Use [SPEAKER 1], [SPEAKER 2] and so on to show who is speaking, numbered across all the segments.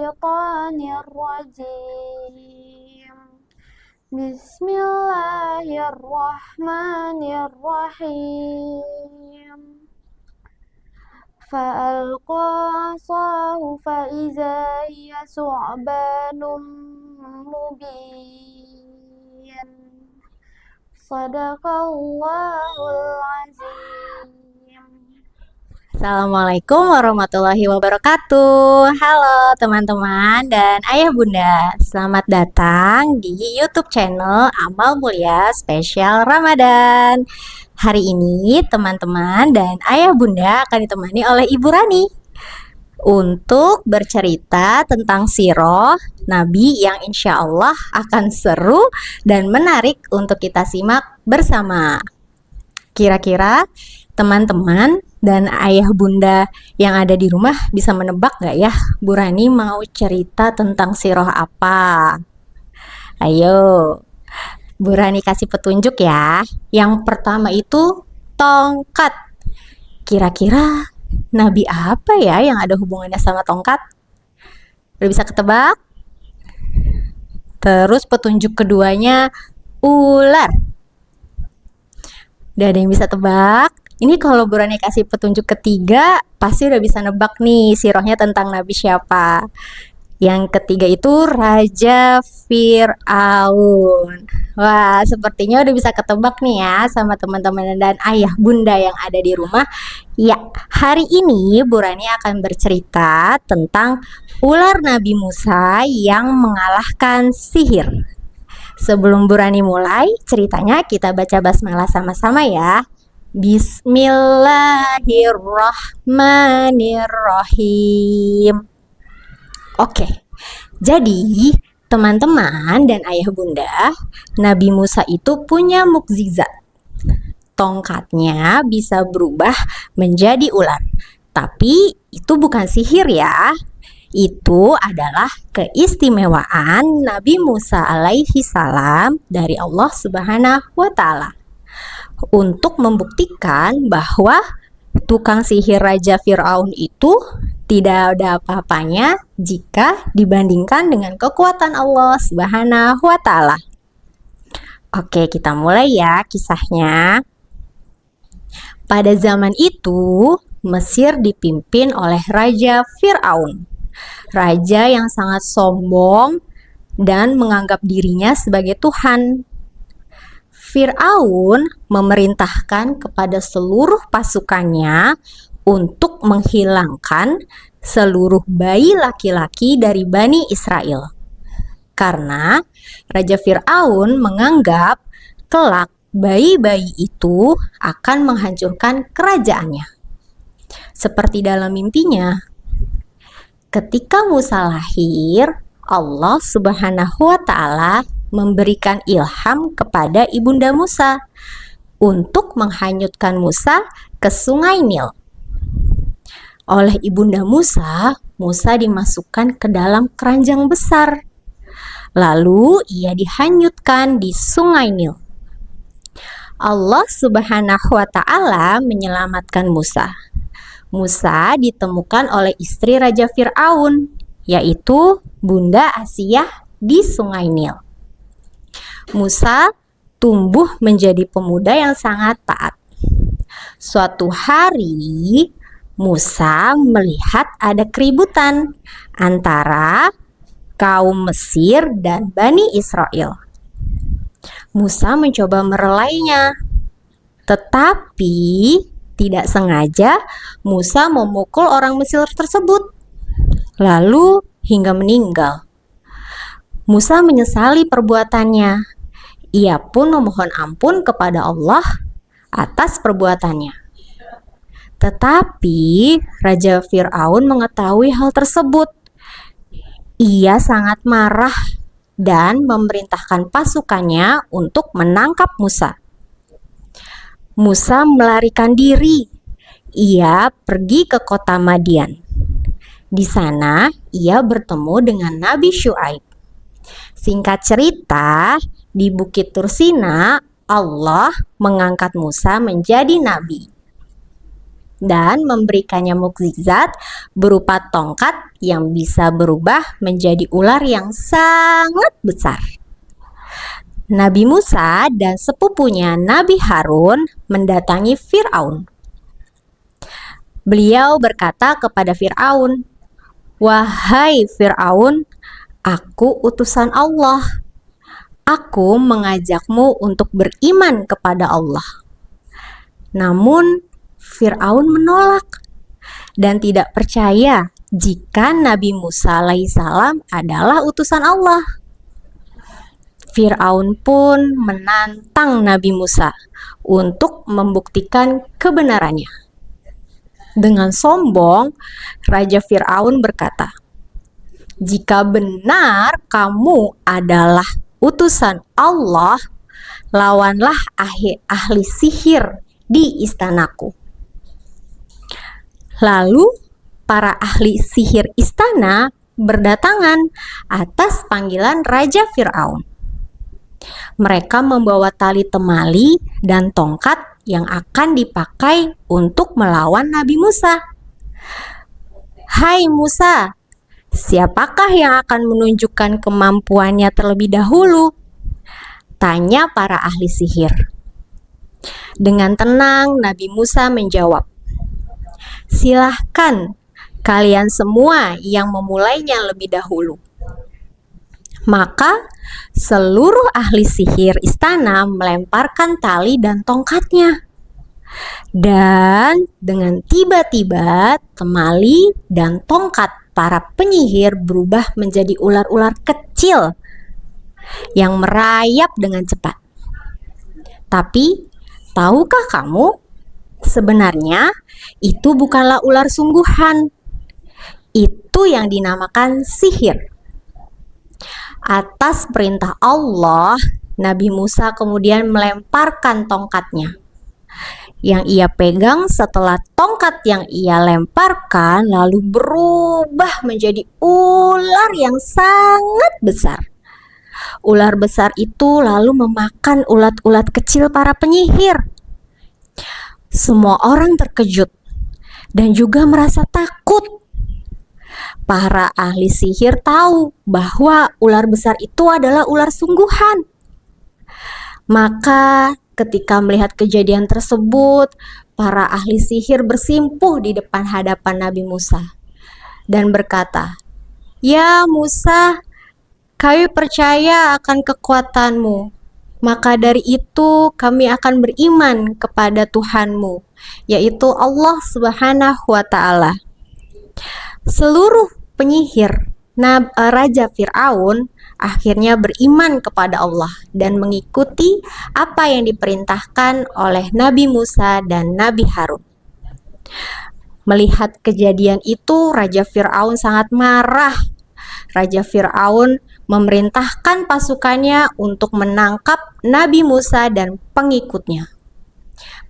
[SPEAKER 1] الشيطان الرجيم بسم الله الرحمن الرحيم فألقى عصاه فإذا هي ثعبان مبين صدق الله العظيم.
[SPEAKER 2] Assalamualaikum warahmatullahi wabarakatuh. Halo teman-teman dan ayah bunda, selamat datang di YouTube channel Amal Mulia Spesial Ramadan. Hari ini teman-teman dan ayah bunda akan ditemani oleh Ibu Rani untuk bercerita tentang sirah Nabi yang insya Allah akan seru dan menarik untuk kita simak bersama. Kira-kira teman-teman dan ayah bunda yang ada di rumah bisa menebak gak ya Bu Rani mau cerita tentang sirah apa? Ayo, Bu Rani kasih petunjuk ya. Yang pertama itu tongkat. Kira-kira Nabi apa ya yang ada hubungannya sama tongkat? Udah bisa ketebak? Terus petunjuk keduanya ular. Udah ada yang bisa tebak? Ini kalau Bu Rani kasih petunjuk ketiga, pasti udah bisa nebak nih sirahnya tentang Nabi siapa. Yang ketiga itu Raja Fir'aun. Wah, sepertinya udah bisa ketebak nih ya sama teman-teman dan ayah bunda yang ada di rumah. Ya, hari ini Bu Rani akan bercerita tentang ular Nabi Musa yang mengalahkan sihir. Sebelum Bu Rani mulai ceritanya, kita baca basmalah sama-sama ya. Bismillahirrahmanirrahim. Oke, jadi teman-teman dan ayah bunda, Nabi Musa itu punya mukjizat. Tongkatnya bisa berubah menjadi ular. Tapi itu bukan sihir ya. Itu adalah keistimewaan Nabi Musa alaihi salam dari Allah Subhanahu wa Ta'ala untuk membuktikan bahwa tukang sihir Raja Fir'aun itu tidak ada apa-apanya jika dibandingkan dengan kekuatan Allah Subhanahu wa Ta'ala. Oke, kita mulai ya kisahnya. Pada zaman itu, Mesir dipimpin oleh Raja Fir'aun. Raja yang sangat sombong dan menganggap dirinya sebagai Tuhan. Fir'aun memerintahkan kepada seluruh pasukannya untuk menghilangkan seluruh bayi laki-laki dari Bani Israel. Karena Raja Fir'aun menganggap kelak bayi-bayi itu akan menghancurkan kerajaannya. Seperti dalam mimpinya, ketika Musa lahir, Allah Subhanahu wa Ta'ala memberikan ilham kepada ibunda Musa untuk menghanyutkan Musa ke sungai Nil. Oleh ibunda Musa, Musa dimasukkan ke dalam keranjang besar. Lalu ia dihanyutkan di sungai Nil. Allah Subhanahu wa Ta'ala menyelamatkan Musa. Musa ditemukan oleh istri Raja Fir'aun, yaitu Bunda Asiyah di sungai Nil. Musa tumbuh menjadi pemuda yang sangat taat. Suatu hari, Musa melihat ada keributan antara kaum Mesir dan Bani Israel. Musa mencoba merelainya, tetapi tidak sengaja Musa memukul orang Mesir tersebut, lalu hingga meninggal. Musa menyesali perbuatannya. Ia pun memohon ampun kepada Allah atas perbuatannya. Tetapi Raja Fir'aun mengetahui hal tersebut. Ia sangat marah dan memerintahkan pasukannya untuk menangkap Musa. Musa melarikan diri. Ia pergi ke kota Madian. Di sana ia bertemu dengan Nabi Syuaib. Singkat cerita, di Bukit Tursina, Allah mengangkat Musa menjadi nabi. dan memberikannya mukjizat berupa tongkat yang bisa berubah menjadi ular yang sangat besar. Nabi Musa dan sepupunya Nabi Harun mendatangi Fir'aun. Beliau berkata kepada Fir'aun, "Wahai Fir'aun, aku utusan Allah. Aku mengajakmu untuk beriman kepada Allah." Namun Fir'aun menolak dan tidak percaya jika Nabi Musa alaihissalam adalah utusan Allah. Fir'aun pun menantang Nabi Musa untuk membuktikan kebenarannya. Dengan sombong, Raja Fir'aun berkata, "Jika benar kamu adalah utusan Allah, lawanlah ahli sihir di istanaku." Lalu para ahli sihir istana berdatangan atas panggilan Raja Fir'aun. Mereka membawa tali temali dan tongkat yang akan dipakai untuk melawan Nabi Musa. "Hai Musa, siapakah yang akan menunjukkan kemampuannya terlebih dahulu?" tanya para ahli sihir. Dengan tenang Nabi Musa menjawab, "Silahkan kalian semua yang memulainya lebih dahulu." Maka seluruh ahli sihir istana melemparkan tali dan tongkatnya. Dan dengan tiba-tiba temali dan tongkat para penyihir berubah menjadi ular-ular kecil yang merayap dengan cepat. Tapi tahukah kamu, sebenarnya itu bukanlah ular sungguhan. Itu yang dinamakan sihir. Atas perintah Allah, Nabi Musa kemudian melemparkan tongkatnya. Yang ia pegang setelah tongkat yang ia lemparkan lalu berubah menjadi ular yang sangat besar. Ular besar itu lalu memakan ulat-ulat kecil para penyihir. Semua orang terkejut dan juga merasa takut. Para ahli sihir tahu bahwa ular besar itu adalah ular sungguhan. Maka ketika melihat kejadian tersebut, para ahli sihir bersimpuh di depan hadapan Nabi Musa dan berkata, "Ya Musa, kami percaya akan kekuatanmu. Maka dari itu kami akan beriman kepada Tuhanmu, yaitu Allah Subhanahu wa Ta'ala." Seluruh penyihir Raja Fir'aun akhirnya beriman kepada Allah dan mengikuti apa yang diperintahkan oleh Nabi Musa dan Nabi Harun. Melihat kejadian itu, Raja Fir'aun sangat marah. Raja Fir'aun memerintahkan pasukannya untuk menangkap Nabi Musa dan pengikutnya.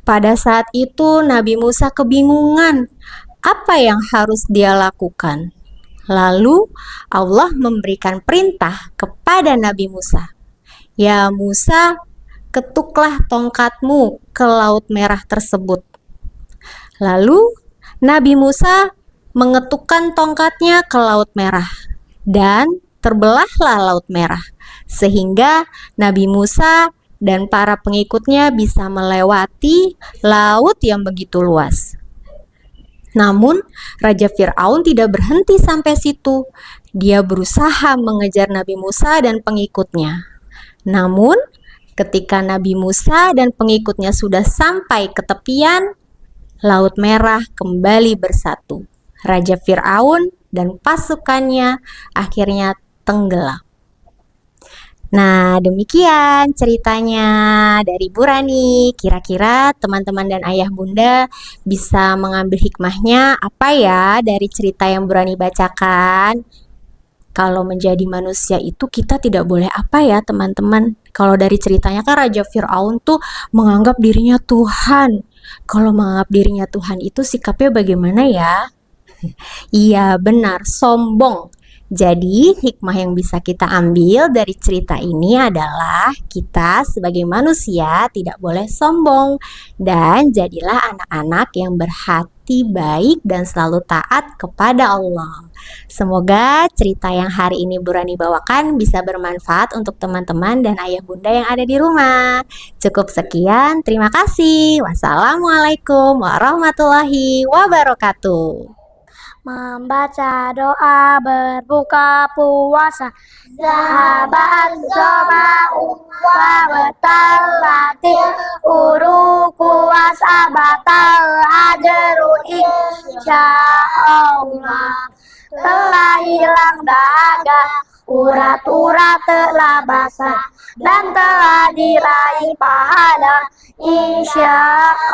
[SPEAKER 2] Pada saat itu Nabi Musa kebingungan apa yang harus dia lakukan. Lalu Allah memberikan perintah kepada Nabi Musa, "Ya Musa, ketuklah tongkatmu ke Laut Merah tersebut." Lalu Nabi Musa mengetukkan tongkatnya ke Laut Merah dan terbelahlah Laut Merah, sehingga Nabi Musa dan para pengikutnya bisa melewati laut yang begitu luas. Namun Raja Fir'aun tidak berhenti sampai situ. Dia berusaha mengejar Nabi Musa dan pengikutnya. Namun ketika Nabi Musa dan pengikutnya sudah sampai ke tepian, Laut Merah kembali bersatu. Raja Fir'aun dan pasukannya akhirnya tenggelam. Nah, demikian ceritanya dari Bu Rani. Kira-kira teman-teman dan ayah bunda bisa mengambil hikmahnya apa ya dari cerita yang Bu Rani bacakan? Kalau menjadi manusia itu kita tidak boleh apa ya teman-teman? Kalau dari ceritanya kan Raja Fir'aun tuh menganggap dirinya Tuhan. Kalau menganggap dirinya Tuhan itu sikapnya bagaimana ya? Iya benar, sombong. Jadi hikmah yang bisa kita ambil dari cerita ini adalah kita sebagai manusia tidak boleh sombong dan jadilah anak-anak yang berhati berbakti baik dan selalu taat kepada Allah. Semoga cerita yang hari ini Burani bawakan bisa bermanfaat untuk teman-teman dan ayah bunda yang ada di rumah. Cukup sekian, terima kasih. Wassalamualaikum warahmatullahi wabarakatuh.
[SPEAKER 1] Membaca doa berbuka puasa, sahabat soma'u wa batallatil uruku wa sabatal ajru insyaallah. Telah hilang dahaga, urat-urat telah basah, dan telah diraih pahala insyaallah.